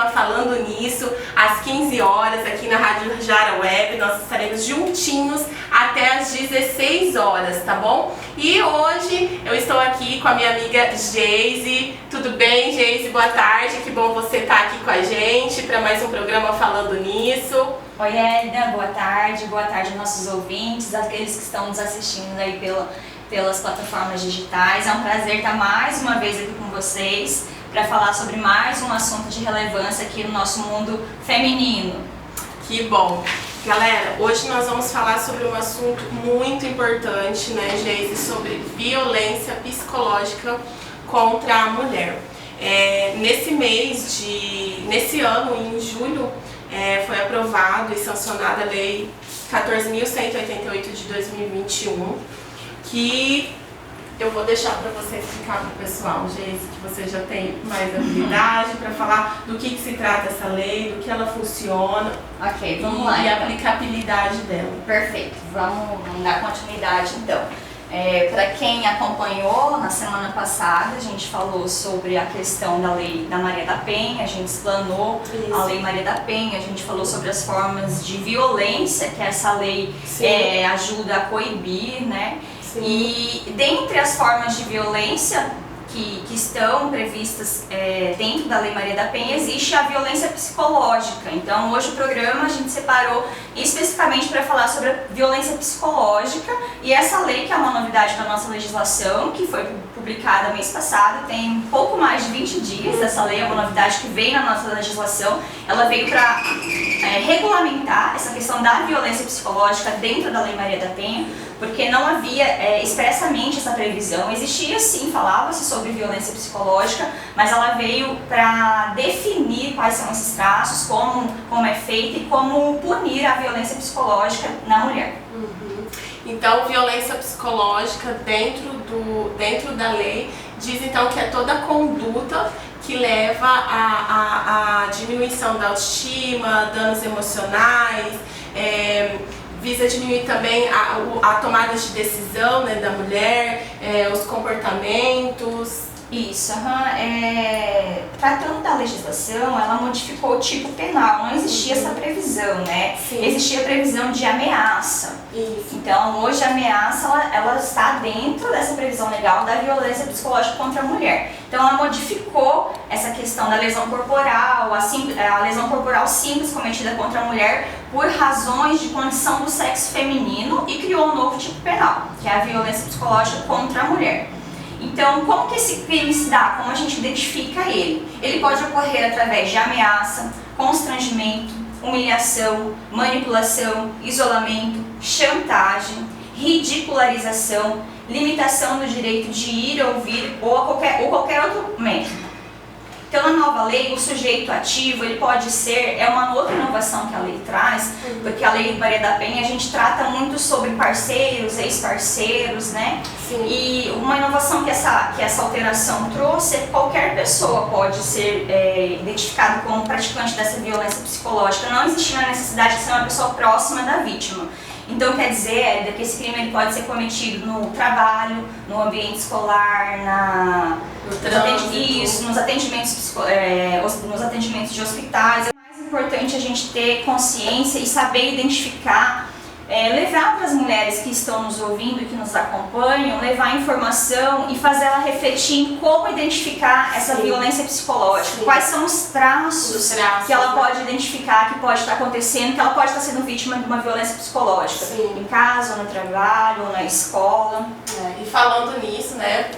programa Falando Nisso, às 15 horas, aqui na Rádio Jara Web. Nós estaremos juntinhos até às 16 horas, tá bom? E hoje eu estou aqui com a minha amiga Geise. Tudo bem, Geise? Boa tarde, que bom você estar aqui com a gente para mais um programa Falando Nisso. Oi, Edna, boa tarde aos nossos ouvintes, aqueles que estão nos assistindo aí pelas plataformas digitais. É um prazer estar mais uma vez aqui com vocês para falar sobre mais um assunto de relevância aqui no nosso mundo feminino. Que bom! Galera, hoje nós vamos falar sobre um assunto muito importante, né, Geise? Sobre violência psicológica contra a mulher. Nesse ano, em julho, foi aprovado e sancionada a Lei 14.188 de 2021, que eu vou deixar para você explicar para o pessoal, Geise, que você já tem mais habilidade para falar do que se trata essa lei, do que ela funciona. Ok, vamos lá. E a aplicabilidade dela. Perfeito, vamos dar continuidade então. Para quem acompanhou, na semana passada a gente falou sobre a questão da Lei da Maria da Penha, a gente explanou a Lei Maria da Penha, a gente falou sobre as formas de violência que essa lei ajuda a coibir, né? Sim. E dentre as formas de violência que estão previstas dentro da Lei Maria da Penha, existe a violência psicológica. Então hoje o programa a gente separou especificamente para falar sobre a violência psicológica, e essa lei, que é uma novidade da nossa legislação, que foi publicada mês passado, tem um pouco mais de 20 dias. Essa lei é uma novidade que veio na nossa legislação. Ela veio para regulamentar essa questão da violência psicológica dentro da Lei Maria da Penha, porque não havia expressamente essa previsão. Existia sim, falava-se sobre violência psicológica, mas ela veio para definir quais são esses traços, como é feita e como punir a violência psicológica na mulher. Uhum. Então, violência psicológica dentro da lei diz então que é toda conduta que leva à diminuição da autoestima, danos emocionais, visa diminuir também a tomada de decisão, né, da mulher, os comportamentos. Isso, tratando da legislação, ela modificou o tipo penal, não existia essa previsão, né? Sim. Existia a previsão de ameaça. Isso. Então, hoje a ameaça, ela está dentro dessa previsão legal da violência psicológica contra a mulher. Então, ela modificou essa questão da lesão corporal, a lesão corporal simples cometida contra a mulher por razões de condição do sexo feminino, e criou um novo tipo penal, que é a violência psicológica contra a mulher. Então, como que esse crime se dá? Como a gente identifica ele? Ele pode ocorrer através de ameaça, constrangimento, humilhação, manipulação, isolamento, chantagem, ridicularização, limitação do direito de ir ou vir ou qualquer outro método. Então, na nova lei, o sujeito ativo, ele pode ser, uma outra inovação que a lei traz, porque a Lei Maria da Penha, a gente trata muito sobre parceiros, ex-parceiros, né? Sim. E uma inovação que essa alteração trouxe é que qualquer pessoa pode ser identificada como praticante dessa violência psicológica. Não existia a necessidade de ser uma pessoa próxima da vítima. Então, quer dizer, que esse crime ele pode ser cometido no trabalho, no ambiente escolar, nos atendimentos de hospitais. É mais importante a gente ter consciência e saber identificar, levar para as mulheres que estão nos ouvindo e que nos acompanham, levar informação e fazer ela refletir em como identificar essa violência psicológica. Sim. Quais são os traços que ela pode identificar, que pode estar acontecendo, que ela pode estar sendo vítima de uma violência psicológica. Sim. Em casa, ou no trabalho, ou na escola. E falando nisso, né,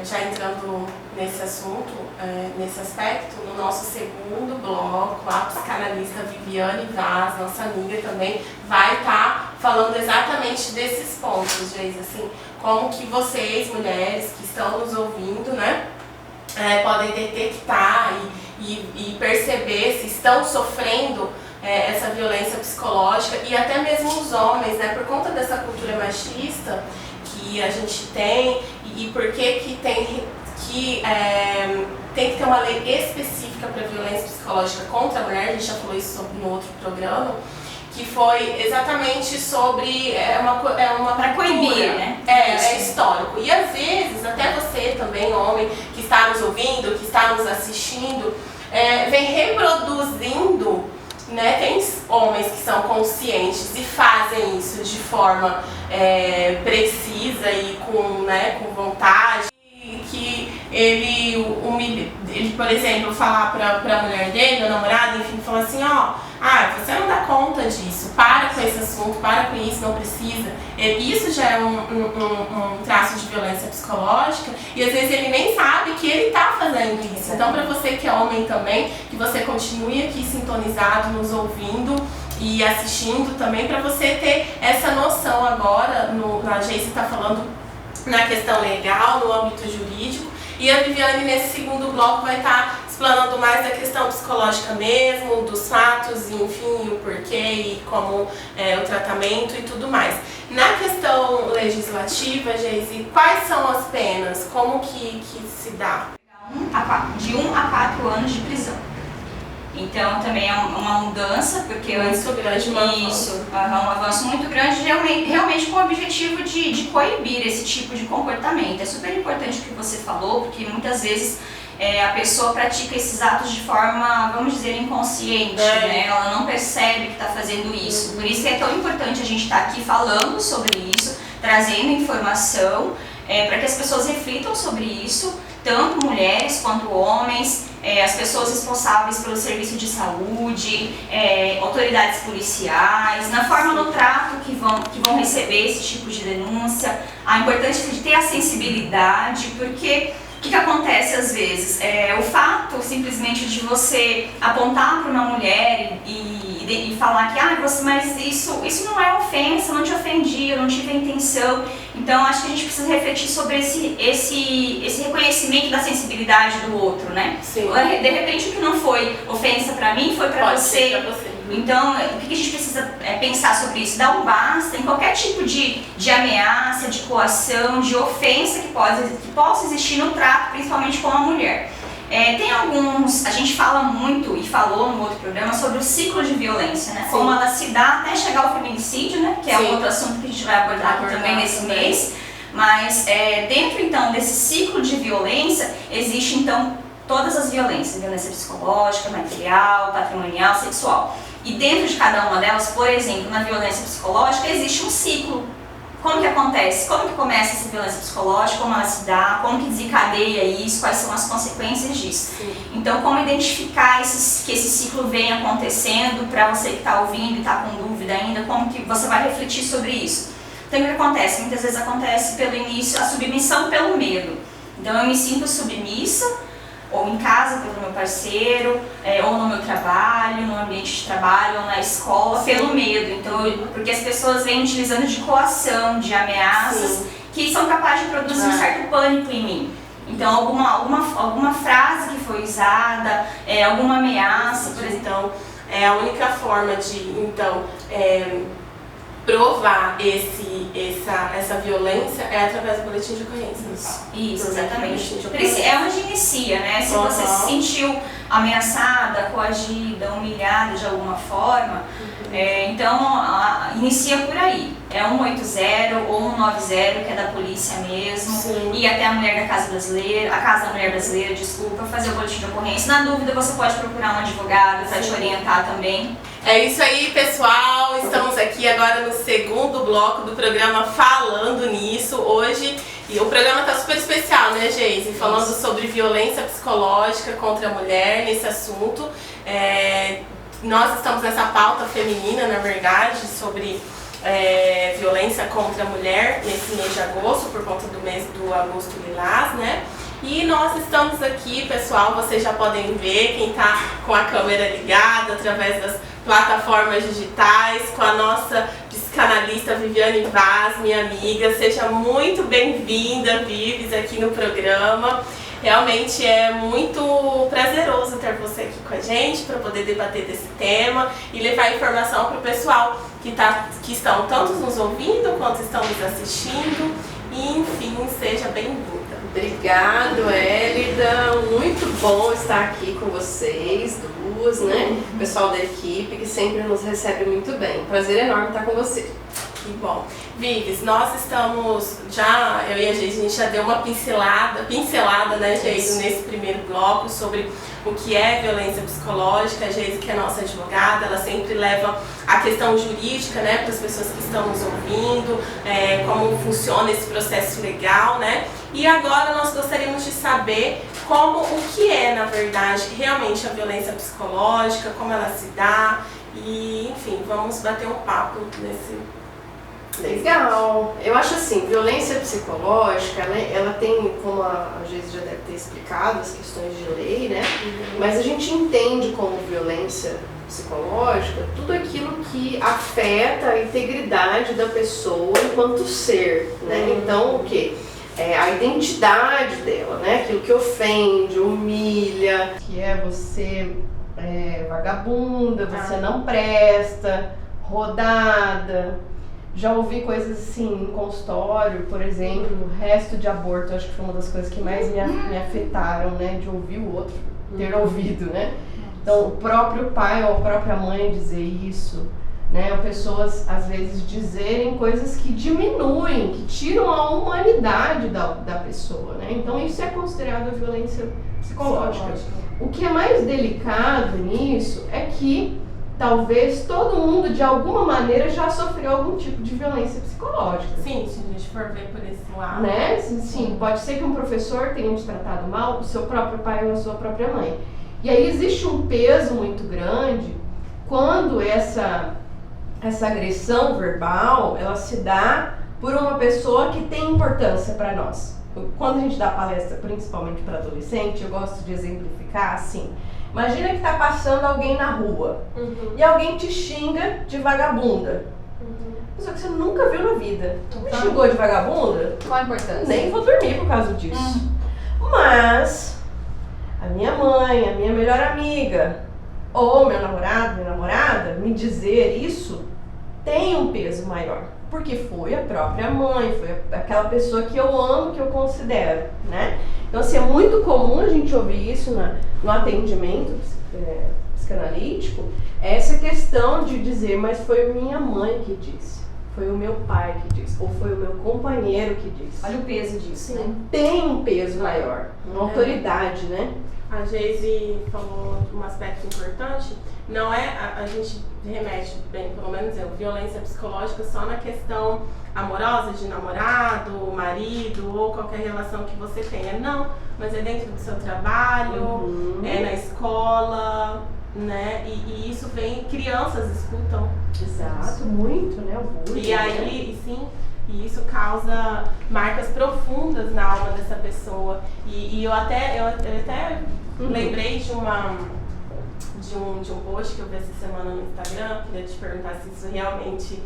já entrando nesse assunto, nesse aspecto, no nosso segundo bloco, a psicanalista Viviane Vaz, nossa amiga também, vai estar falando exatamente desses pontos, Geise, assim, como que vocês, mulheres que estão nos ouvindo, né, podem detectar e perceber se estão sofrendo essa violência psicológica, e até mesmo os homens, né, por conta dessa cultura machista que a gente tem, e por que tem que ter uma lei específica para violência psicológica contra a mulher. A gente já falou isso no outro programa, que foi exatamente sobre uma para coibir, né? É histórico. E às vezes, até você também, homem, que está nos ouvindo, que está nos assistindo, vem reproduzindo, né? Tem homens que são conscientes e fazem isso de forma precisa e com vontade, que ele, por exemplo, falar pra mulher dele, a namorada, enfim, falar assim, você não dá conta disso, para com esse assunto, para com isso, não precisa. Isso já é um traço de violência psicológica e às vezes ele nem sabe que ele está fazendo isso. Então, para você que é homem também, que você continue aqui sintonizado, nos ouvindo e assistindo também, para você ter essa noção agora, a Geise está falando na questão legal, no âmbito jurídico, e a Viviane nesse segundo bloco vai estar explanando mais da questão psicológica mesmo, dos fatos, enfim, o porquê e como o tratamento e tudo mais. Na questão legislativa, Geise, quais são as penas? Como que se dá? De 1 a 4 anos de prisão. Então também é uma mudança, porque antes um avanço muito grande, realmente com o objetivo de coibir esse tipo de comportamento. É super importante o que você falou, porque muitas vezes a pessoa pratica esses atos de forma, vamos dizer, inconsciente, né? Ela não percebe que está fazendo isso. Por isso que é tão importante a gente estar aqui falando sobre isso, trazendo informação, para que as pessoas reflitam sobre isso, tanto mulheres quanto homens, as pessoas responsáveis pelo serviço de saúde, autoridades policiais, na forma do trato que vão receber esse tipo de denúncia, a importância de ter a sensibilidade, porque o que acontece às vezes? O fato simplesmente de você apontar para uma mulher e falar que mas isso não é ofensa, eu não te ofendi, eu não tive a intenção. Então acho que a gente precisa refletir sobre esse reconhecimento da sensibilidade do outro, né? Sim. De repente o que não foi ofensa para mim foi para você. Então, o que a gente precisa pensar sobre isso? Dar um basta em qualquer tipo de ameaça, de coação, de ofensa que possa existir no trato, principalmente com a mulher. Tem alguns, a gente fala muito e falou no outro programa sobre o ciclo de violência, né? Sim. Como ela se dá até chegar ao feminicídio, né? Que é um outro assunto que a gente vai abordar também nesse mês. Mas dentro então desse ciclo de violência, existe então todas as violências, violência psicológica, material, patrimonial, sexual. E dentro de cada uma delas, por exemplo, na violência psicológica, existe um ciclo. Como que acontece? Como que começa essa violência psicológica? Como ela se dá? Como que desencadeia isso? Quais são as consequências disso? Sim. Então, como identificar que esse ciclo vem acontecendo para você que está ouvindo e está com dúvida ainda, como que você vai refletir sobre isso? Então, o que acontece? Muitas vezes acontece pelo início a submissão pelo medo. Então, eu me sinto submissa, ou em casa pelo meu parceiro, ou no meu trabalho, no ambiente de trabalho, ou na escola, pelo medo. Então, porque as pessoas vêm utilizando de coação, de ameaças, sim, que são capazes de produzir um certo pânico em mim. Então, alguma frase que foi usada, alguma ameaça, por exemplo. Então, a única forma de provar essa violência é através do boletim de ocorrência. Isso, exatamente. É onde inicia, né? Se você se sentiu ameaçada, coagida, humilhada de alguma forma, então inicia por aí. É 180 ou 190, que é da polícia mesmo, sim, e até a mulher da Casa Brasileira, a Casa da Mulher Brasileira, desculpa, fazer o boletim de ocorrência. Na dúvida, você pode procurar um advogado para te orientar também. É isso aí, pessoal, estamos aqui agora no segundo bloco do programa Falando Nisso, hoje, e o programa está super especial, né, Geise? Falando sobre violência psicológica contra a mulher, nesse assunto. Nós estamos nessa pauta feminina, na verdade, sobre violência contra a mulher, nesse mês de agosto, por conta do mês do Agosto Lilás, né? E nós estamos aqui, pessoal, vocês já podem ver, quem está com a câmera ligada, através das plataformas digitais, com a nossa psicanalista Viviane Vaz, minha amiga. Seja muito bem-vinda, Vives, aqui no programa. Realmente é muito prazeroso ter você aqui com a gente para poder debater desse tema e levar informação para o pessoal que estão tanto nos ouvindo quanto estão nos assistindo. E, enfim, seja bem-vinda. Obrigado, Élida. Muito bom estar aqui com vocês duas, né? O pessoal da equipe que sempre nos recebe muito bem. Prazer enorme estar com você. Que bom. Vives, nós estamos já, eu e a gente já deu uma pincelada, né, Geise, nesse primeiro bloco sobre o que é violência psicológica. A Geise, que é nossa advogada, ela sempre leva a questão jurídica, né, para as pessoas que estão nos ouvindo, como funciona esse processo legal, né? E agora nós gostaríamos de saber o que é, na verdade, realmente a violência psicológica, como ela se dá, e, enfim, vamos bater um papo nesse... Legal! Eu acho assim, violência psicológica, ela tem, como a Geise já deve ter explicado, as questões de lei, né? Mas a gente entende como violência psicológica tudo aquilo que afeta a integridade da pessoa enquanto ser, né? Então, o quê? A identidade dela, né? Aquilo que ofende, humilha, que é você vagabunda, você não presta, rodada. Já ouvi coisas assim em consultório, por exemplo, resto de aborto, acho que foi uma das coisas que mais me afetaram, né? De ouvir o outro ter ouvido, né? Então, o próprio pai ou a própria mãe dizer isso, né? Ou pessoas, às vezes, dizerem coisas que diminuem, que tiram a humanidade da pessoa, né? Então, isso é considerado violência psicológica. O que é mais delicado nisso é que talvez todo mundo, de alguma maneira, já sofreu algum tipo de violência psicológica. Sim, se a gente for ver por esse lado. Né? Sim, pode ser que um professor tenha te tratado mal, o seu próprio pai ou a sua própria mãe. E aí existe um peso muito grande quando essa agressão verbal, ela se dá por uma pessoa que tem importância para nós. Quando a gente dá palestra, principalmente para adolescente, eu gosto de exemplificar assim. Imagina que tá passando alguém na rua e alguém te xinga de vagabunda. Só que você nunca viu na vida. Me xingou de vagabunda? Qual a importância? Nem vou dormir por causa disso. Mas a minha mãe, a minha melhor amiga, ou meu namorado, minha namorada, me dizer isso tem um peso maior. Porque foi a própria mãe, foi aquela pessoa que eu amo, que eu considero, né? Então, assim, é muito comum a gente ouvir isso no atendimento psicanalítico, essa questão de dizer, mas foi minha mãe que disse, foi o meu pai que disse, ou foi o meu companheiro que disse. Olha o peso disso, né? Tem um peso maior, uma autoridade, né? A Geise falou um aspecto importante, não é, a gente remete, bem, pelo menos eu, violência psicológica só na questão amorosa, de namorado, marido ou qualquer relação que você tenha. Não, mas é dentro do seu trabalho, é na escola, né? E isso vem, crianças escutam. Exato, muito, né? O bullying, e aí, sim, e isso causa marcas profundas na alma dessa pessoa. E eu até lembrei de um post que eu vi essa semana no Instagram, queria te perguntar se isso realmente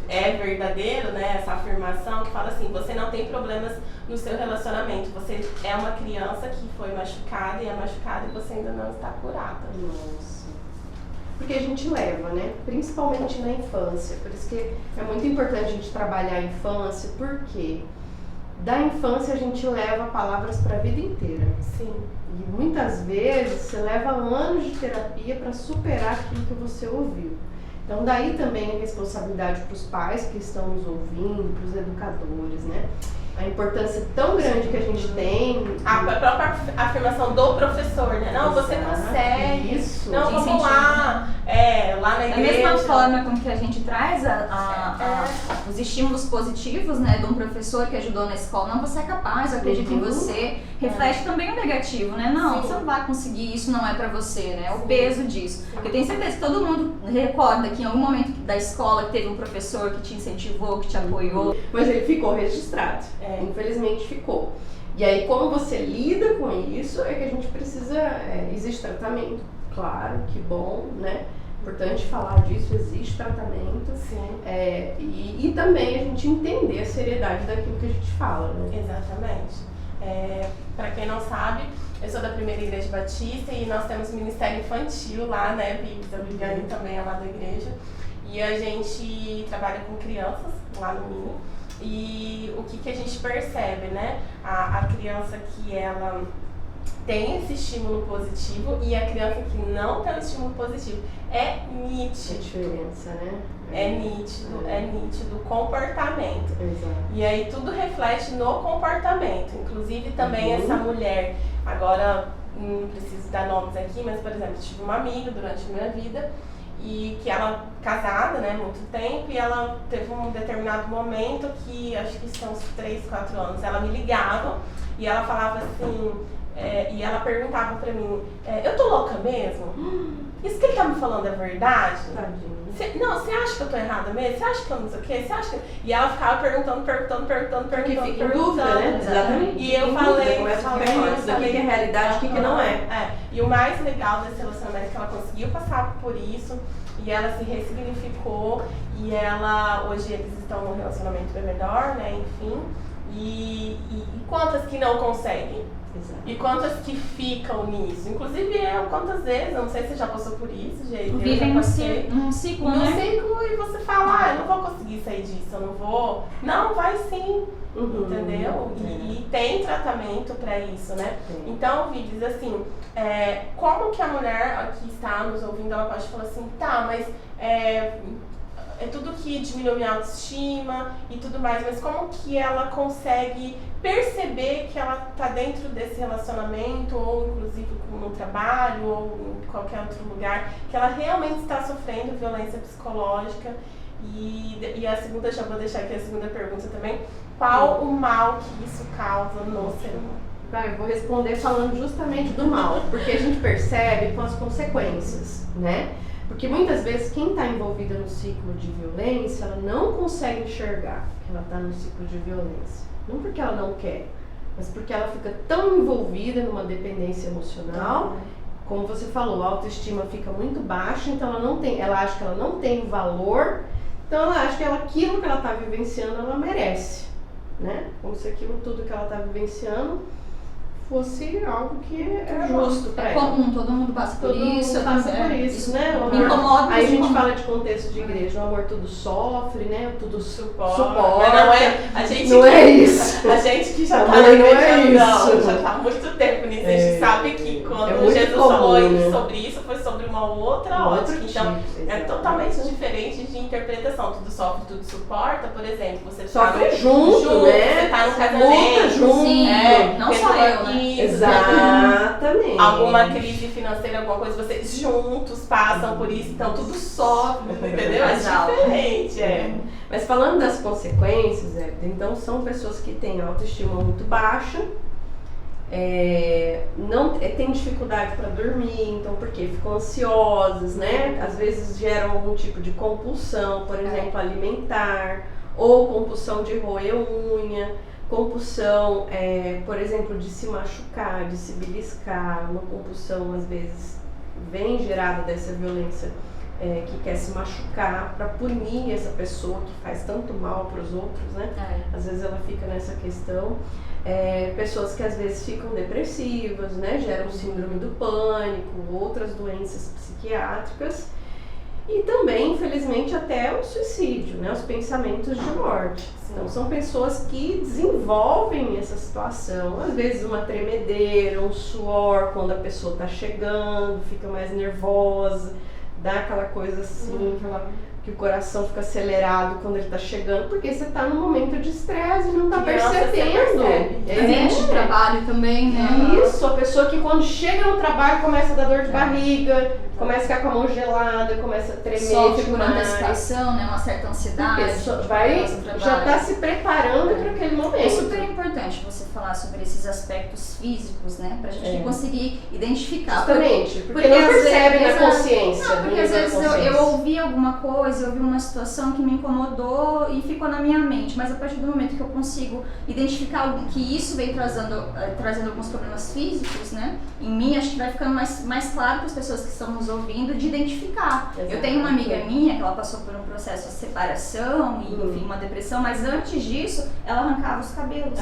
é verdadeiro, né? Essa afirmação que fala assim, você não tem problemas no seu relacionamento, você é uma criança que foi machucada e é machucada e você ainda não está curada. Nossa. Porque a gente leva, né? Principalmente na infância, por isso que é muito importante a gente trabalhar a infância, porque da infância a gente leva palavras para a vida inteira. Sim. E muitas vezes você leva anos de terapia para superar aquilo que você ouviu. Então daí também a responsabilidade para os pais que estão nos ouvindo, para os educadores, né? A importância tão grande que a gente tem. A própria afirmação do professor, né? Não, você consegue. Isso. Não, vamos lá. Lá na igreja. Da mesma forma com que a gente traz os estímulos positivos, né, de um professor que ajudou na escola. Não, você é capaz, eu acredito em você. Reflete também o negativo, né? Não, você não vai conseguir, isso não é pra você, né? O peso disso. Eu tenho certeza que todo mundo recorda que em algum momento da escola que teve um professor que te incentivou, que te apoiou. Mas ele ficou registrado. Infelizmente ficou. E aí, como você lida com isso, é que a gente precisa... existe tratamento, claro, que bom, né? Importante falar disso, existe tratamento. Sim. E também a gente entender a seriedade daquilo que a gente fala, né? Exatamente. Para quem não sabe, eu sou da Primeira Igreja Batista e nós temos Ministério Infantil lá, né? A Viviane também é lá da igreja. E a gente trabalha com crianças lá no Mini. E o que a gente percebe, né? A criança que ela tem esse estímulo positivo e a criança que não tem o estímulo positivo. É nítido. A diferença, né? É nítido o comportamento. Exato. E aí tudo reflete no comportamento. Inclusive também essa mulher, agora não preciso dar nomes aqui, mas por exemplo, tive uma amiga durante a minha vida e que ela casada, né, muito tempo, e ela teve um determinado momento que, acho que são uns 3, 4 anos, ela me ligava e ela falava assim, e ela perguntava pra mim, eu tô louca mesmo? Isso que ele tá me falando é verdade? Tadinho. Você acha que eu tô errada mesmo? Você acha que eu não sei o quê? Você acha que... E ela ficava perguntando. Porque fica em dúvida, né? Exatamente. E eu falei... Começa a ficar o que é realidade, o que não é. E o mais legal desse relacionamento é que ela conseguiu passar por isso e ela se ressignificou e ela... Hoje eles estão num relacionamento bem melhor, né? Enfim. E quantas que não conseguem? Exato. E quantas que ficam nisso? Inclusive eu, quantas vezes, eu não sei se você já passou por isso, gente. Vivem num ciclo, né? Num ciclo e você fala, eu não vou conseguir sair disso, eu não vou. Não, vai sim, entendeu? E tem tratamento pra isso, né? Então, Vides, assim, como que a mulher que está nos ouvindo, ela pode falar assim, tá, mas é tudo que diminui minha autoestima e tudo mais, mas como que ela consegue perceber que ela tá dentro desse relacionamento, ou inclusive no trabalho, ou em qualquer outro lugar, que ela realmente está sofrendo violência psicológica? E a segunda, já vou deixar aqui a segunda pergunta também, qual o mal que isso causa no ser humano? Eu vou responder falando justamente do mal, porque a gente percebe com as consequências, né? Porque muitas vezes quem está envolvida no ciclo de violência, ela não consegue enxergar que ela está no ciclo de violência. Não porque ela não quer, mas porque ela fica tão envolvida numa dependência emocional, como você falou, a autoestima fica muito baixa, então ela acha que ela não tem valor, então ela acha que aquilo que ela está vivenciando, ela merece, né? Como se aquilo tudo que ela está vivenciando fosse algo que é justo para ela. Comum, todo mundo passa por isso. Todo mundo passa por isso, né? Me incomoda. Aí a gente fala de contexto de igreja, o amor tudo sofre, né? Tudo suporta. Mas não é, a gente não é isso. A gente que já tá não é isso. já tá há muito tempo nisso, a gente sabe que quando Jesus comum, falou né? sobre isso, foi sobre uma outra ótica. Então, é totalmente diferente de interpretação. Tudo sofre, tudo suporta, por exemplo. Você sofre tá junto, né? Você tá no Luta casamento. junto. Sim, não só eu, né? Exatamente. Alguma crise financeira, alguma coisa, vocês juntos passam por isso, então tudo sofre, entendeu? É diferente, Mas falando das consequências, então são pessoas que têm autoestima muito baixa, tem dificuldade para dormir, então porque ficam ansiosas, né? Às vezes geram algum tipo de compulsão, por exemplo, alimentar, ou compulsão de roer unha, compulsão, por exemplo, de se machucar, de se beliscar, uma compulsão às vezes vem gerada dessa violência, que quer se machucar para punir essa pessoa que faz tanto mal para os outros, né? Às vezes ela fica nessa questão. Pessoas que às vezes ficam depressivas, né? Geram síndrome do pânico, outras doenças psiquiátricas. E também, infelizmente, até o suicídio, né? Os pensamentos de morte. Então, são pessoas que desenvolvem essa situação. Às vezes uma tremedeira, um suor quando a pessoa está chegando, fica mais nervosa, dá aquela coisa assim, que o coração fica acelerado quando ele está chegando, porque você está num momento de estresse e não está percebendo. Ambiente de trabalho também, né? Isso, a pessoa que quando chega no trabalho começa a dar dor de barriga, começa a ficar com a mão gelada, começa a tremer. Sofre por antecipação, né? Uma certa ansiedade. Já está se preparando para aquele momento. É super importante você falar sobre esses aspectos físicos, né? Pra gente conseguir identificar. Justamente, porque não percebe na consciência. Não, porque às vezes eu ouvi alguma coisa, eu ouvi uma situação que me incomodou e ficou na minha mente, mas a partir do momento que eu consigo identificar que isso vem trazendo alguns problemas físicos, né? Em mim, acho que vai ficando mais claro para as pessoas que estão nos ouvindo de identificar. Eu tenho uma amiga minha que ela passou por um processo de separação e enfim, uma depressão, mas antes disso, ela arrancava os cabelos.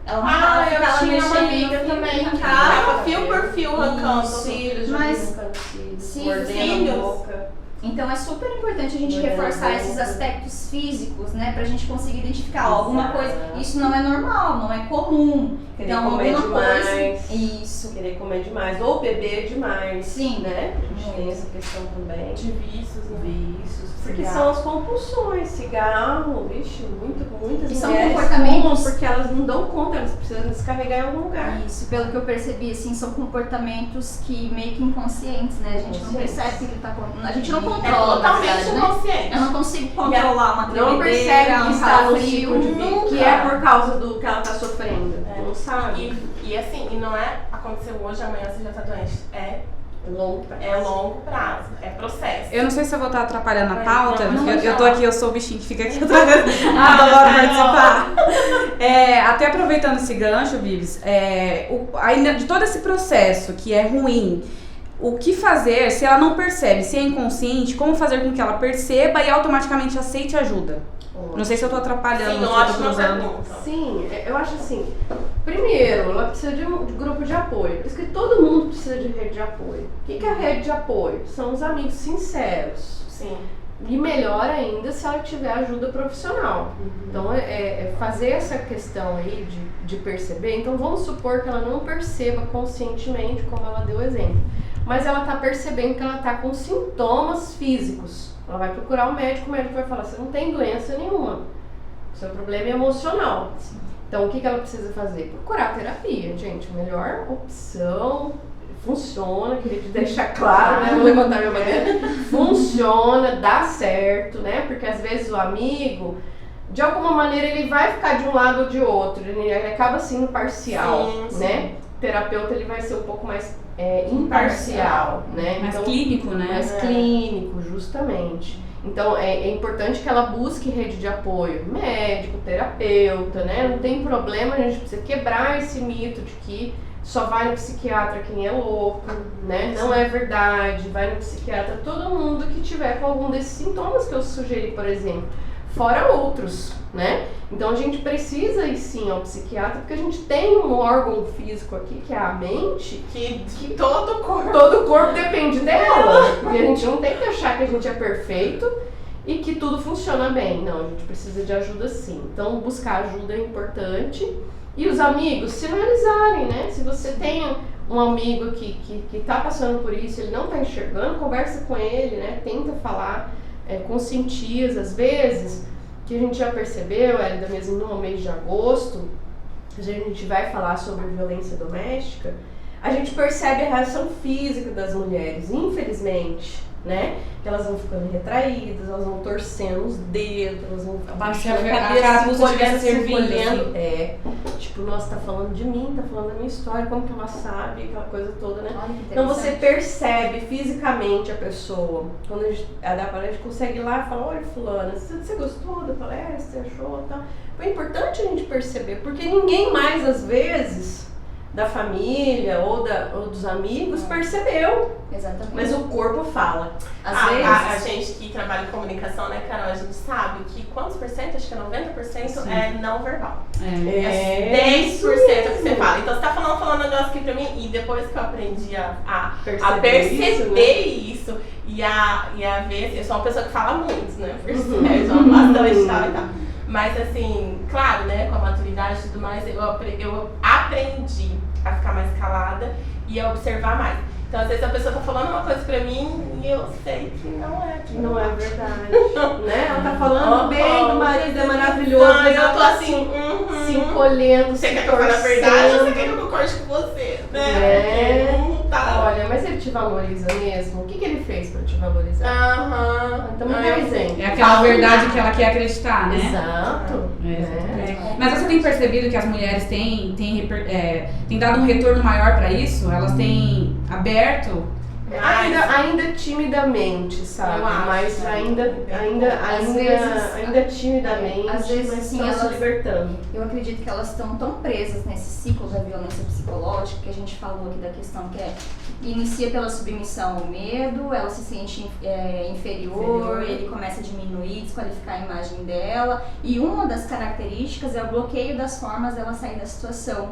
Ela arrancava, eu tinha uma amiga fio, também que arrancava fio por fio arrancando os cílios, mas mordendo a boca. Então é super importante a gente reforçar esses aspectos físicos, né? Pra gente conseguir identificar alguma coisa. Isso não é normal, não é comum. Querer então comer alguma demais. coisa. Isso. Querer comer demais. Ou beber demais. Sim. Né? A gente tem essa questão também. De vícios, né? Vícios. Porque Cigarro. são as compulsões. Cigarro, vixe, muitas E são mulheres comportamentos- fumam porque elas não dão conta, elas precisam descarregar em algum lugar. Isso, pelo que eu percebi, assim, são comportamentos que meio que inconscientes, né? A gente não percebe que ele tá acontecendo. A gente não controla, na totalmente verdade, né? inconsciente. Eu não consigo controlar uma Não tremedeira, percebe que um está no calafrio, ciclo de vida, nunca. que é por causa do que ela tá sofrendo. Não sabe? E assim, e não é aconteceu hoje, amanhã você já tá doente. Longo prazo. É longo prazo, é processo. Eu não sei se eu vou estar atrapalhando a pauta, Não, porque não, eu tô não. aqui, eu sou o bichinho que fica aqui atrás. Adoro participar. Até aproveitando esse gancho, Vives, ainda de todo esse processo que é ruim, o que fazer se ela não percebe, se é inconsciente, como fazer com que ela perceba e automaticamente aceite ajuda? Não sei se eu tô atrapalhando, Sim, se eu tô ótima cruzando. pergunta. Sim, eu acho assim, primeiro, ela precisa de um grupo de apoio. Por isso que todo mundo precisa de rede de apoio. O que é a rede de apoio? São os amigos sinceros. Sim. E melhor ainda se ela tiver ajuda profissional. Então, fazer essa questão aí de perceber. Então, vamos supor que ela não perceba conscientemente, como ela deu o exemplo. Mas ela está percebendo que ela está com sintomas físicos. Ela vai procurar o médico vai falar, você não tem doença nenhuma. O seu problema é emocional. Então, o que ela precisa fazer? Procurar terapia, gente. A melhor opção, funciona, queria te deixar claro, né? Vou levantar minha bandeira. Funciona, dá certo, né? Porque às vezes o amigo, de alguma maneira, ele vai ficar de um lado ou de outro. Ele acaba sendo parcial, Sim, né? O terapeuta, ele vai ser um pouco mais imparcial, né? Mais Então, clínico, né? mais clínico, justamente. Então, é importante que ela busque rede de apoio, médico, terapeuta, né? Não tem problema, a gente precisa quebrar esse mito de que só vai no psiquiatra quem é louco, né? Não é verdade, vai no psiquiatra todo mundo que tiver com algum desses sintomas que eu sugeri, por exemplo, fora outros, né? Então a gente precisa ir sim ao psiquiatra, porque a gente tem um órgão físico aqui, que é a mente, Que todo todo o corpo depende dela. E a gente não tem que achar que a gente é perfeito e que tudo funciona bem. Não, a gente precisa de ajuda sim. Então buscar ajuda é importante. E os amigos sinalizarem, né? Se você tem um amigo que tá passando por isso, ele não tá enxergando, conversa com ele, né? Tenta falar, conscientiza. Às vezes, que a gente já percebeu, ainda mesmo no mês de agosto, a gente vai falar sobre violência doméstica, a gente percebe a reação física das mulheres, infelizmente, né? Que elas vão ficando retraídas, elas vão torcendo os dedos, elas vão abaixando a cabeça, se encolhendo. Tipo, nossa, tá falando de mim, tá falando da minha história, como que ela sabe, aquela coisa toda, né? Então você percebe fisicamente a pessoa. Quando a gente consegue ir lá e falar, olha fulana, você gostou da palestra, você achou, tá? É importante a gente perceber, porque ninguém mais, às vezes, da família ou dos amigos percebeu. Exatamente. Mas o corpo fala. Às vezes... A gente que trabalha em comunicação, né, Carol, a gente sabe que quantos por cento, acho que é 90% é não verbal. 10% é o que você fala. Então você tá falando um negócio aqui pra mim, e depois que eu aprendi a perceber isso e a ver, eu sou uma pessoa que fala muito, né, eu sou uma bastante tal e tal. Mas assim, claro, né, com a maturidade e tudo mais, eu aprendi a ficar mais calada e a observar mais. Então, às vezes a pessoa tá falando uma coisa pra mim e eu sei que não é. Não é verdade. Né? Ela tá falando bem do marido, é maravilhoso. Não, mas eu ela tô tá assim, se encolhendo, Você se quer que eu fale a torcendo. verdade ou você quer que eu concorde com você? Né? Porque tá. Olha, mas ele te valoriza mesmo? O que ele fez pra te valorizar? Aham. Então, me dá exemplo. É aquela verdade que ela quer acreditar, né? Exato. Mas você tem percebido que as mulheres têm dado um retorno maior pra isso? Elas têm aberto? Ainda timidamente, sabe? Eu acho. Mas ainda timidamente, às vezes, mas sim, estão se elas- libertando. Eu acredito que elas estão tão presas nesse ciclo da violência psicológica, que a gente falou aqui da questão que inicia pela submissão ao medo, ela se sente inferior, ele começa a diminuir, desqualificar a imagem dela, e uma das características é o bloqueio das formas dela sair da situação.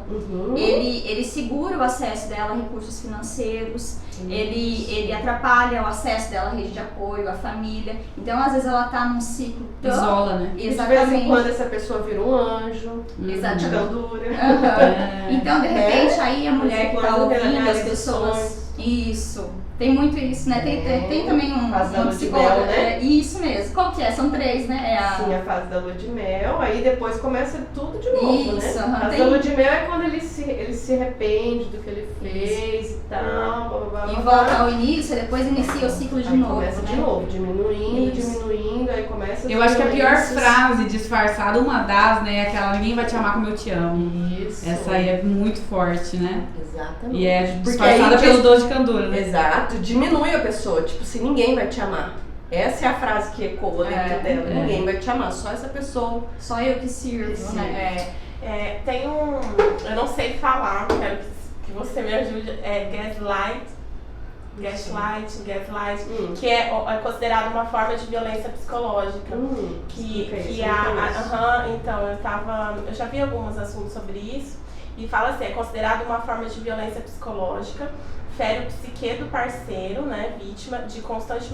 Ele segura o acesso dela a recursos financeiros, ele ele atrapalha o acesso dela à rede de apoio, à família. Então, às vezes, ela tá num ciclo tão... Isola, né? De vez em Exatamente. quando essa pessoa vira um anjo, de Exatamente. candura. Então, de repente, aí a mulher que tá quando ouvindo, ela as realiza pessoas... sonhos. Isso. Tem muito isso, né? Tem também Fase da um lua de psicólogo. mel, né? Isso mesmo. Qual que é? São 3, né? Sim, a fase da lua de mel, aí depois começa tudo de novo, Isso, né? aham, A fase tem- da lua de mel é quando ele se arrepende do que ele fez e tal, blá, blá, blá, E blá. volta ao início, e depois inicia o ciclo de Aí novo, começa né? de novo, diminuindo, Isso. diminuindo, aí começa as Eu acho que a pior violências. frase disfarçada, uma das, né, é aquela ninguém vai te amar como eu te amo. Isso. Essa aí é muito forte, né? Exatamente. E é Porque disfarçada aí pelo dor de candura, né? Exato, diminui a pessoa, tipo assim, ninguém vai te amar. Essa é a frase que ecoa dentro dela, ninguém vai te amar, só essa pessoa. Só eu que sirvo, Sim. né? Tem eu não sei falar, quero que você me ajude, gaslight, que é considerado uma forma de violência psicológica. Então, eu já vi alguns assuntos sobre isso, e fala assim, é considerado uma forma de violência psicológica, fere o psique do parceiro, né, vítima de constantes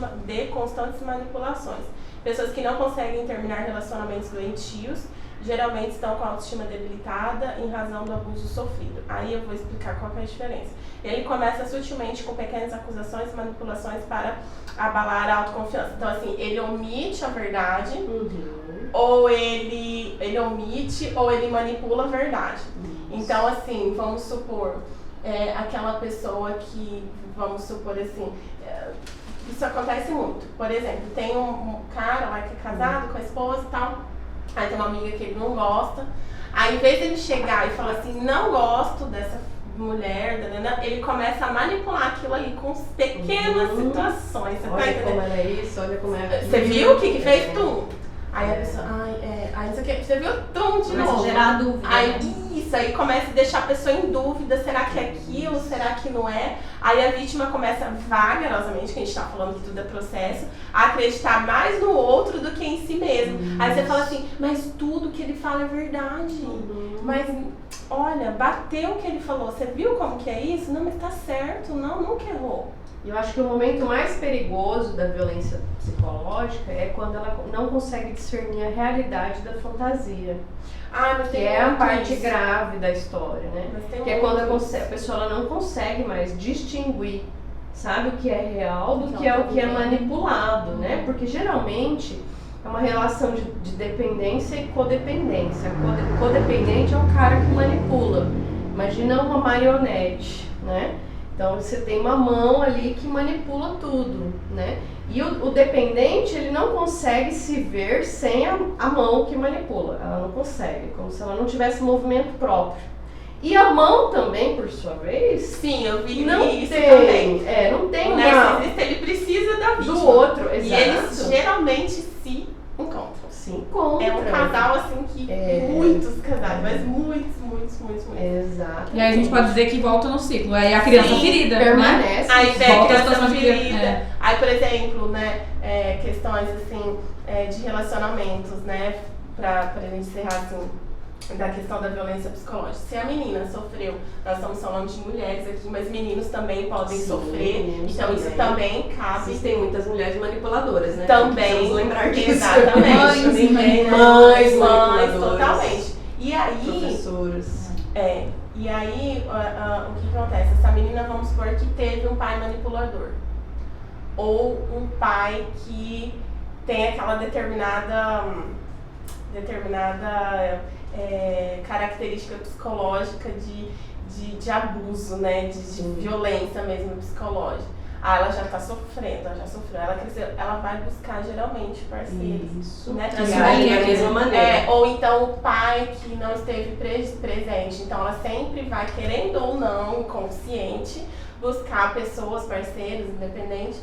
manipulações. Pessoas que não conseguem terminar relacionamentos doentios, geralmente estão com a autoestima debilitada em razão do abuso sofrido. Aí eu vou explicar qual que é a diferença. Ele começa sutilmente com pequenas acusações e manipulações para abalar a autoconfiança. Então, assim, ele omite a verdade, ou ele omite, ou ele manipula a verdade. Então, assim, vamos supor, aquela pessoa que, vamos supor assim, isso acontece muito. Por exemplo, tem um cara lá que é casado com a esposa e tal, aí tem uma amiga que ele não gosta, aí em vez de ele chegar e falar assim, não gosto dessa mulher, ele começa a manipular aquilo ali com pequenas situações. Você tá Olha entendendo? como era isso, olha como era Você viu o que fez? Tum! Aí a pessoa, aí isso aqui, você viu? Tum, de Começa a novo. gerar dúvida. Aí começa a deixar a pessoa em dúvida, será que é aquilo, será que não é? Aí a vítima começa vagarosamente, que a gente tá falando que tudo é processo, a acreditar mais no outro do que em si mesmo. Aí você fala assim, mas tudo que ele fala é verdade. Mas, olha, bateu o que ele falou, você viu como que é isso? Não, mas tá certo, nunca errou. Eu acho que o momento mais perigoso da violência psicológica é quando ela não consegue discernir a realidade da fantasia. Mas Que tem é a muito parte isso. grave da história, né? Mas tem Que é muito quando isso. a pessoa ela não consegue mais distinguir, sabe, o que é real do Então, que é o que é tudo bem. manipulado, né? Porque geralmente é uma relação de dependência e codependência. Codependente é o cara que manipula. Imagina uma marionete, né? Então você tem uma mão ali que manipula tudo, né? E o dependente, ele não consegue se ver sem a mão que manipula. Ela não consegue, como se ela não tivesse movimento próprio. E a mão também, por sua vez, Sim, eu vi não isso tem, também. não tem O uma narcisista, ele precisa da vítima. do outro, E exato. eles geralmente se encontram. Se encontra. É um casal assim que muitos casais, mas muitos. Exato. E aí a gente pode dizer que volta no ciclo. Aí a criança Sim, ferida, né? permanece. Aí vem a Volta à criança situação de ferida. criança. Aí, por exemplo, né, questões assim, de relacionamentos, né, pra gente encerrar assim, da questão da violência psicológica. Se a menina sofreu, nós estamos falando de mulheres aqui, mas meninos também podem Sim, sofrer, meninos então isso também cabe. Existem muitas mulheres manipuladoras, né? Também, Precisamos lembrar disso. exatamente. Mães Mães, manipuladoras. totalmente. E aí, Professoras. o que acontece? Essa menina, vamos supor que teve um pai manipulador. Ou um pai que tem aquela determinada característica psicológica de abuso, né? De violência mesmo psicológica. Ela já tá sofrendo, ela já sofreu, ela cresceu, ela vai buscar geralmente parceiros. Isso. Né? E aí, da mesma maneira. Ou então o pai que não esteve presente. Então ela sempre vai, querendo ou não, inconsciente, buscar pessoas, parceiros, independentes,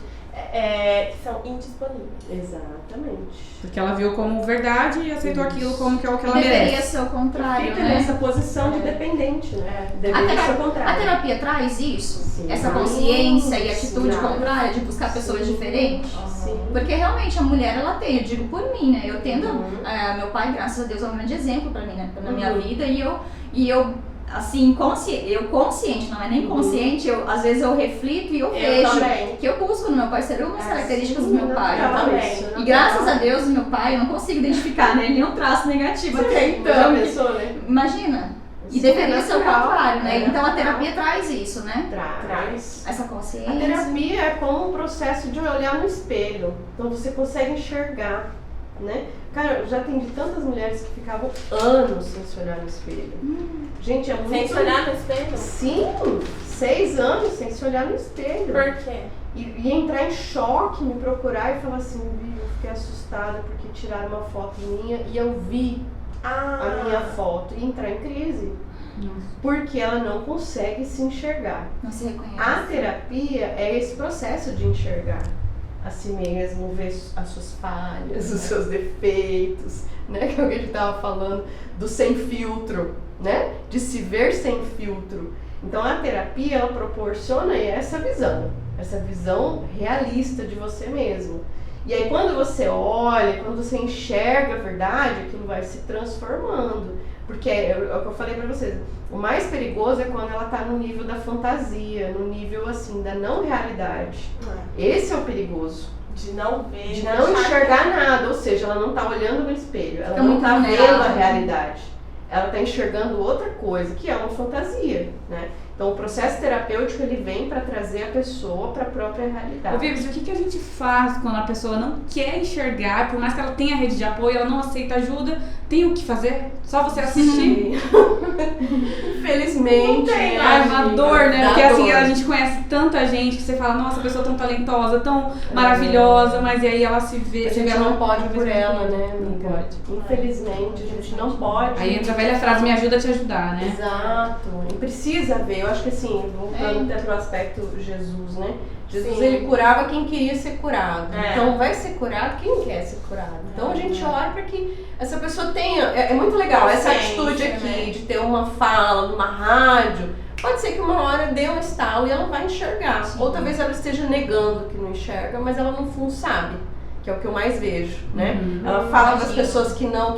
que são indisponíveis. Exatamente. Porque ela viu como verdade e aceitou aquilo como que é o que ela Deveria merece. ser o contrário, Fica né? nessa posição de dependente, né? Deveria ser o A contrário. terapia traz isso? Sim. Essa consciência e Sim. atitude contrária de buscar pessoas diferentes? Sim. Porque realmente a mulher, ela tem, eu digo por mim, né? Eu tendo, meu pai, graças a Deus, é um grande exemplo pra mim, né? Na minha vida, e eu assim, eu consciente, não é nem consciente, às vezes eu reflito e eu vejo também. que eu busco no meu pai ser algumas características do meu pai. Eu também. E graças a Deus, o meu pai, eu não consigo identificar nele nenhum traço negativo até Já então. pensou, né? Imagina. E Isso é deveria ser o natural, contrário, né? né? Então a terapia traz isso, né? Traz. Essa A consciência. terapia é como um processo de olhar no espelho. Então você consegue enxergar, né? Cara, eu já atendi tantas mulheres que ficavam anos sem se olhar no espelho. Gente, é muito... Sem se olhar no espelho? Sim, 6 anos sem se olhar no espelho. Por quê? E entrar em choque, me procurar e falar assim, eu fiquei assustada porque tiraram uma foto minha e eu vi a minha foto e entrar em crise. Porque ela não consegue se enxergar. Não se reconhece. A terapia é esse processo de enxergar a si mesmo, ver as suas falhas, os seus defeitos, né? Que é o que a gente estava falando do sem filtro, né? De se ver sem filtro. Então a terapia, ela proporciona essa visão realista de você mesmo. E aí quando você olha, quando você enxerga a verdade, aquilo vai se transformando. Porque é o que eu falei pra vocês, o mais perigoso é quando ela tá no nível da fantasia, no nível assim, da não realidade. Esse é o perigoso. De não ver. De não enxergar nada, ou seja, ela não tá olhando no espelho, ela Fica não muito tá vendo vulnerável. a realidade. Ela tá enxergando outra coisa, que é uma fantasia, né? Então o processo terapêutico, ele vem para trazer a pessoa para a própria realidade. Ô, Vives, o que a gente faz quando a pessoa não quer enxergar, por mais que ela tenha rede de apoio, ela não aceita ajuda, tem o que fazer? Só você assistir? Infelizmente. É uma dor, né? Dá Porque assim, dor. a gente conhece tanta gente que você fala, nossa, a pessoa tão talentosa, tão maravilhosa, mas e aí ela se vê... A você vê gente ela não pode cada por vez mais ela, bonita. né, Não amiga? pode. Infelizmente, a gente não pode. Aí entra a velha frase, me ajuda a te ajudar, né? Exato. E precisa ver. Eu acho que assim, voltando até pro aspecto Jesus, né? Jesus, Sim. ele curava quem queria ser curado. É. Então vai ser curado quem quer ser curado. Então a gente ora para que essa pessoa tenha... É muito legal essa Consciência, atitude aqui, né? de ter uma fala numa rádio. Pode ser que uma hora dê um estalo e ela vai enxergar. Ou talvez ela esteja negando que não enxerga, mas ela no fundo sabe. Que é o que eu mais vejo, né? Ela fala das pessoas que não,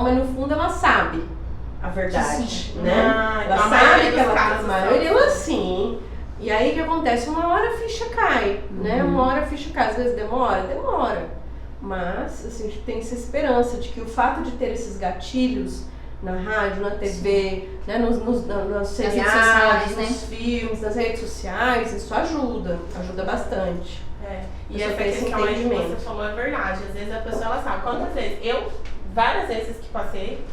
mas no fundo ela sabe a verdade, né? Ela então a sabe maioria que dos ela casos a maioria ela sim. E aí o que acontece? Uma hora a ficha cai, né? Uma hora a ficha cai. Às vezes demora. Mas assim, a gente tem essa esperança de que o fato de ter esses gatilhos na rádio, na TV, né? nos seriados, sociais, né? nos filmes, nas redes sociais, isso ajuda bastante. E Essa essa questão aí que entendimento. você falou é verdade. Às vezes a pessoa, ela sabe. Quantas vezes? Eu, várias vezes que passei,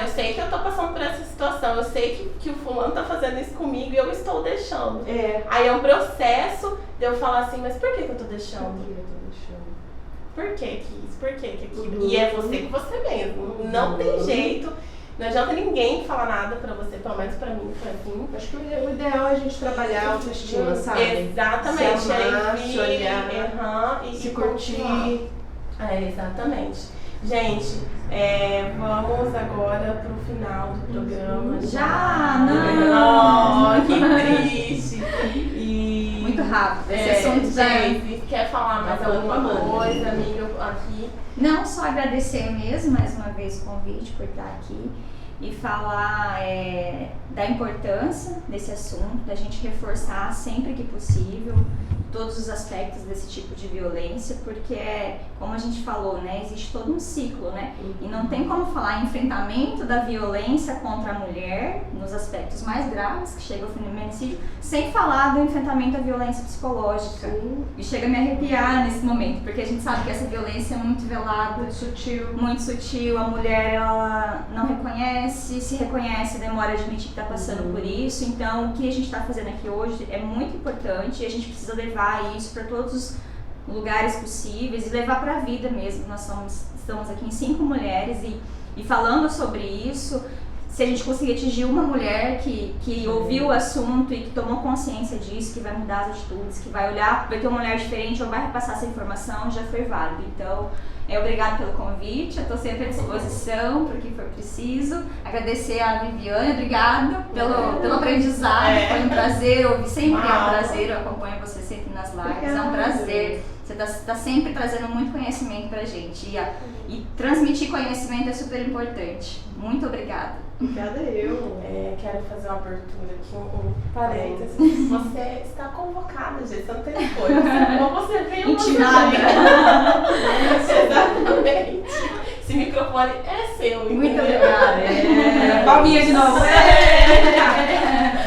eu sei que eu tô passando por essa situação, eu sei que o fulano tá fazendo isso comigo e eu estou deixando. Aí é um processo de eu falar assim, mas por que eu tô deixando? Por que isso? Por que aquilo? E é você com você mesmo. Não tem jeito. Não adianta ninguém falar nada pra você, pelo menos pra mim, foi assim. Acho que o ideal é a gente trabalhar a autoestima, sabe? Exatamente. Se amar, Aí se olhar, e se continuar. curtir. Exatamente. Gente, vamos agora pro final do programa. Já? Não! Oh, que triste. E... Muito rápido. Esse assunto já... Gente, quer falar mais Tá falando alguma com a Amanda. coisa, amiga, aqui? Não, só agradecer mesmo, mais uma vez, o convite por estar aqui e falar da importância desse assunto, da gente reforçar sempre que possível todos os aspectos desse tipo de violência, porque como a gente falou, né, existe todo um ciclo, né, e não tem como falar em enfrentamento da violência contra a mulher nos aspectos mais graves, que chega ao feminicídio, sem falar do enfrentamento à violência psicológica. E chega a me arrepiar nesse momento, porque a gente sabe que essa violência é muito velada, muito sutil, a mulher ela não reconhece, se reconhece, demora a admitir que está passando por isso. Então o que a gente está fazendo aqui hoje é muito importante e a gente precisa levar isso para todos os lugares possíveis e levar para a vida mesmo. Nós estamos aqui em 5 mulheres e falando sobre isso, se a gente conseguir atingir uma mulher que ouviu o assunto e que tomou consciência disso, que vai mudar as atitudes, que vai olhar, vai ter uma mulher diferente ou vai repassar essa informação, já foi válido. Então, obrigado pelo convite, eu estou sempre à disposição para o que for preciso. Agradecer a Viviane, obrigado pelo aprendizado, foi um prazer ouvir, sempre é um prazer, eu acompanho você sempre nas lives, é um prazer Você tá sempre trazendo muito conhecimento pra gente. E transmitir conhecimento é super importante. Muito obrigada. Obrigada eu. Quero fazer uma abertura aqui, um parênteses. Você está convocada, gente, você não tem coisa. Ou você veio Intimada. Exatamente. Esse microfone é seu, entendeu? Muito obrigada. Palminha de novo.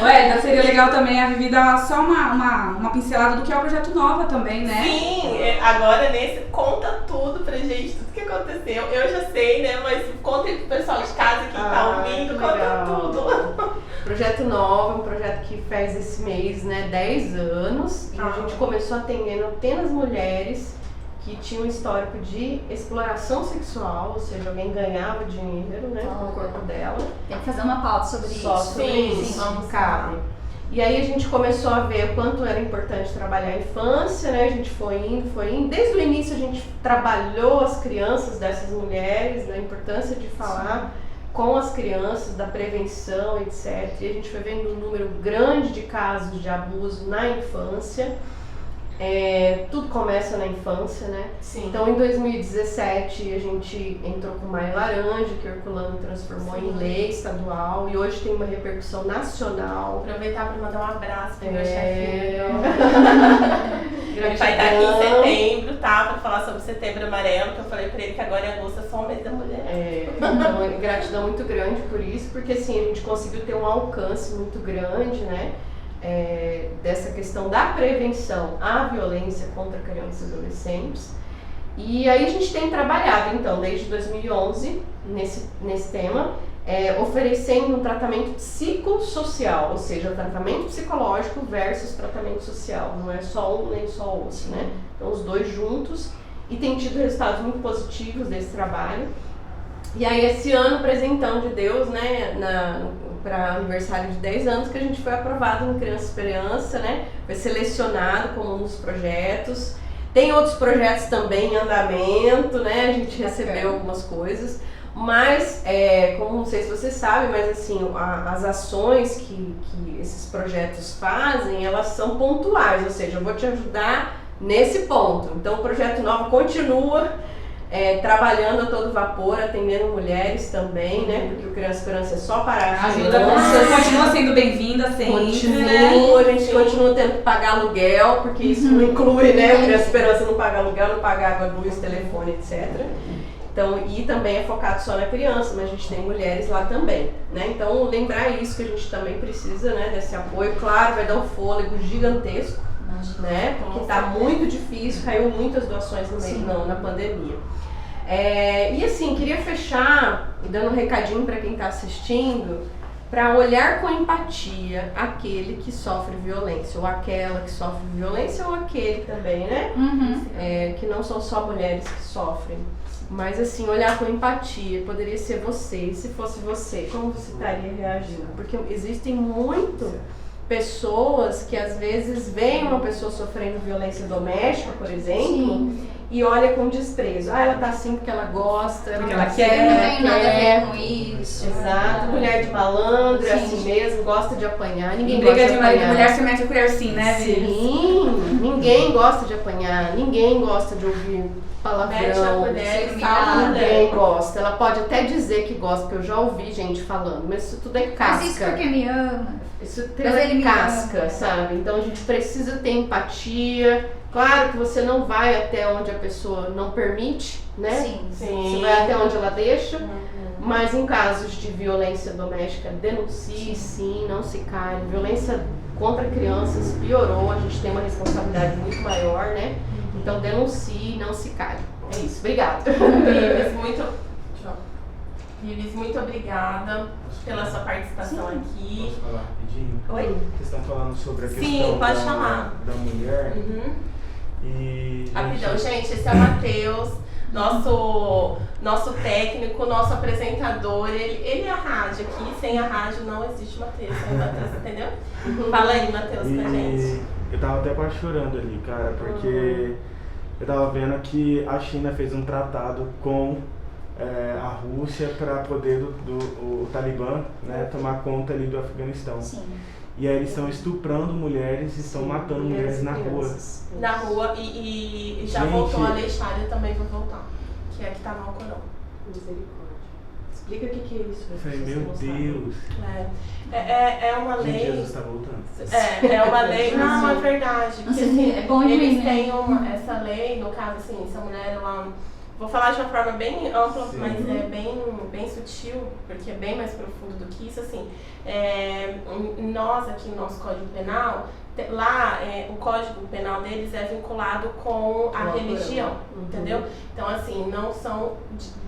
Ué, então seria legal também a Vivi dar só uma pincelada do que é o Projeto Nova também, né? Sim, agora nesse, conta tudo pra gente, tudo que aconteceu. Eu já sei, né, mas conta aí pro pessoal de casa que tá ouvindo, conta tudo. Projeto Nova, um projeto que faz esse mês, né, 10 anos. E a gente começou atendendo apenas mulheres que tinham um histórico de exploração sexual, ou seja, alguém ganhava dinheiro, né, com o corpo dela. Tem que fazer uma pauta sobre Só isso. sobre Sim, isso, vamos cabe. E aí a gente começou a ver o quanto era importante trabalhar a infância, né? A gente foi indo. Desde o início a gente trabalhou as crianças dessas mulheres, né? A importância de falar com as crianças, da prevenção, etc. E a gente foi vendo um número grande de casos de abuso na infância. Tudo começa na infância, né? Sim. Então, em 2017, a gente entrou com o Maio Laranja, que o Herculano transformou em lei estadual, e hoje tem uma repercussão nacional. Aproveitar para mandar um abraço pro meu chefinho. Ele vai estar aqui em setembro, tá? Pra falar sobre Setembro Amarelo, que eu falei pra ele que agora em agosto é só o mês da mulher. Então, gratidão muito grande por isso, porque assim, a gente conseguiu ter um alcance muito grande, né? Dessa questão da prevenção à violência contra crianças e adolescentes. E aí a gente tem trabalhado, então, desde 2011, nesse tema, oferecendo um tratamento psicossocial, ou seja, tratamento psicológico versus tratamento social. Não é só um nem só o outro, né? Então, os dois juntos, e tem tido resultados muito positivos desse trabalho. E aí, esse ano, presentão de Deus, né, para aniversário de 10 anos, que a gente foi aprovado no Criança Esperança, né? Foi selecionado como um dos projetos. Tem outros projetos também em andamento, né? A gente recebeu algumas coisas. Mas, como não sei se vocês sabem, mas assim, as ações que esses projetos fazem, elas são pontuais, ou seja, eu vou te ajudar nesse ponto. Então, o Projeto Nova continua trabalhando a todo vapor, atendendo mulheres também, né? Porque o Criança Esperança é só para Ajuda, continua sendo bem-vinda sempre. Continua, a gente continua tendo que pagar aluguel, porque isso não inclui, né? O Criança Esperança não paga aluguel, não paga água, luz, telefone, etc. Então, e também é focado só na criança, mas a gente tem mulheres lá também, né? Então, lembrar isso, que a gente também precisa, né, desse apoio. Claro, vai dar um fôlego gigantesco, né? Porque tá muito difícil, caiu muitas doações no meio, na pandemia. E assim, queria fechar dando um recadinho para quem está assistindo, para olhar com empatia aquele que sofre violência, ou aquela que sofre violência, ou aquele também, né? Que não são só mulheres que sofrem. Mas assim, olhar com empatia, poderia ser você. E se fosse você, como você estaria reagindo? Porque existem muito pessoas que às vezes veem uma pessoa sofrendo violência doméstica, por exemplo, e olha com desprezo. Ela tá assim porque ela gosta, porque ela ela quer, não tem nada a ver com isso. Exato, mulher de malandro, é assim mesmo, gosta de apanhar. Ninguém Briga gosta de apanhar. mulher se mete a colher sim, né, Vivi? Sim, ninguém gosta de apanhar, ninguém gosta de ouvir palavrão. Mete a colher, salva. Ninguém gosta. Ela pode até dizer que gosta, porque eu já ouvi gente falando, mas isso tudo é casca. Mas isso porque me ama. Isso tudo é casca, sabe? Então a gente precisa ter empatia. Claro que você não vai até onde a pessoa não permite, né? Sim. Você vai até onde ela deixa. Mas em casos de violência doméstica, denuncie sim, não se cale. Violência contra crianças piorou, a gente tem uma responsabilidade muito maior, né? Então denuncie, não se cale. É isso, obrigada. Vivis, muito obrigada pela sua participação aqui. Posso falar rapidinho? Oi? Vocês estão falando sobre a questão Sim, pode falar. da mulher. E Rapidão, gente, esse é o Matheus, nosso técnico, nosso apresentador. Ele é a rádio aqui, sem a rádio não existe Matheus, entendeu? Fala aí, Matheus, pra gente. Eu tava até quase chorando ali, cara, porque eu tava vendo que a China fez um tratado com a Rússia para poder o Talibã, né, tomar conta ali do Afeganistão. Sim. E aí eles estão estuprando mulheres e estão matando mulheres na rua. Na rua e já Gente. voltou a lei Sharia, também vai voltar. Que é que tá no Alcorão. Misericórdia. Explica o que é isso. Eu falei, se você meu não sabe. Deus. É uma Gente, lei. Jesus tá voltando. É uma lei. Não, é verdade. Porque, assim, É bom e ruim, eles né? têm essa lei, no caso, assim, se a mulher ela. Vou falar de uma forma bem ampla, Sim. mas é bem sutil, porque é bem mais profundo do que isso, assim. Nós aqui no nosso Código Penal, lá o Código Penal deles é vinculado com a religião, entendeu? Então, assim, não são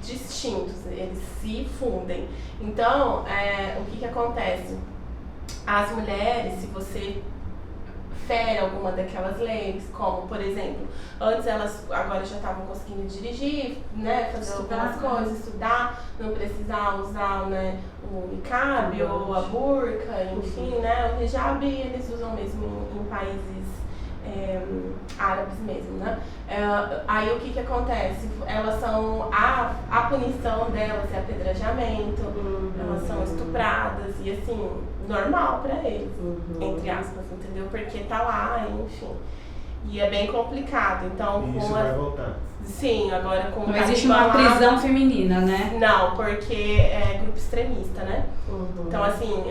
distintos, eles se fundem. Então, o que acontece? As mulheres, se você fere alguma daquelas leis, como, por exemplo, antes elas agora já estavam conseguindo dirigir, né, fazer algumas coisas, estudar, não precisar usar, né, o niqab ou a burca, enfim, né, o hijab eles usam mesmo em países árabes mesmo, né. Aí o que acontece? Elas são, a punição delas é apedrejamento, elas são estupradas e assim, normal pra eles, entre aspas, entendeu? Porque tá lá, enfim. E é bem complicado, então E isso vai voltar. Sim, agora com Não existe uma prisão feminina, né? Não, porque é grupo extremista, né? Então, assim,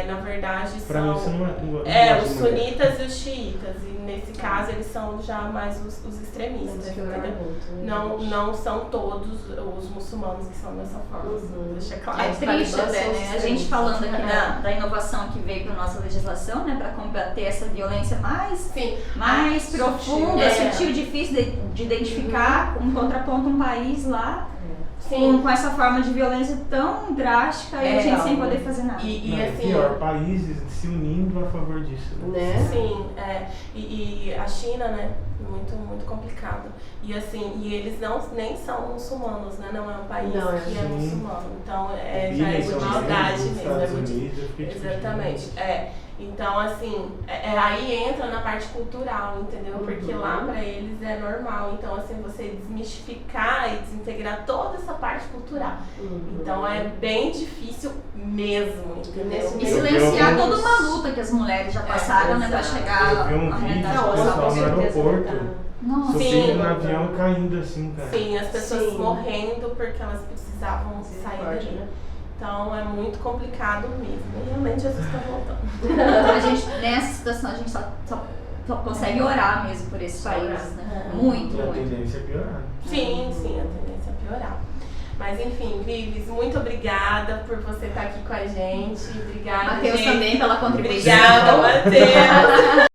na verdade Pra mim são. isso não é. Os sunitas e os xiitas. E nesse caso eles são já mais os extremistas, entendeu? Não são todos os muçulmanos que são dessa forma. Deixa claro. É Os triste talibãs até, são né? A gente extremistas. falando aqui da inovação que veio para nossa legislação, né? Para combater essa violência mais profunda, sutil, difícil de identificar, um contraponto um país lá com essa forma de violência tão drástica e a gente sem poder fazer nada. E Não, assim, pior, países se unindo a favor disso. Né? Sim, e a China, né, muito complicado. E assim, e eles nem são muçulmanos, né, não é um país Não, que é sim. muçulmano. Então, já é Eles são de maldade dos mesmo, é Estados muito. Unidos, eu fiquei tipo, Exatamente, Então, assim, aí entra na parte cultural, entendeu? Porque lá pra eles é normal. Então, assim, você desmistificar e desintegrar toda essa parte cultural. Então, é bem difícil mesmo, entendeu? E silenciar toda uma luta que as mulheres já passaram, né? Para chegar Eu vi um à vídeo realidade do Não, pessoal com no certeza aeroporto. Nossa. Subindo no avião caindo assim, cara. Sim, as pessoas Sim. morrendo porque elas precisavam sair dali. Né? Então, é muito complicado mesmo. E realmente, Jesus está voltando. A gente, nessa situação, a gente só consegue orar mesmo por esses países, né? Muito, E a muito. tendência é piorar. Sim, a tendência é piorar. Mas enfim, Vives, muito obrigada por você estar aqui com a gente. Obrigada, Matheus gente. também pela contribuição. Obrigada, Matheus.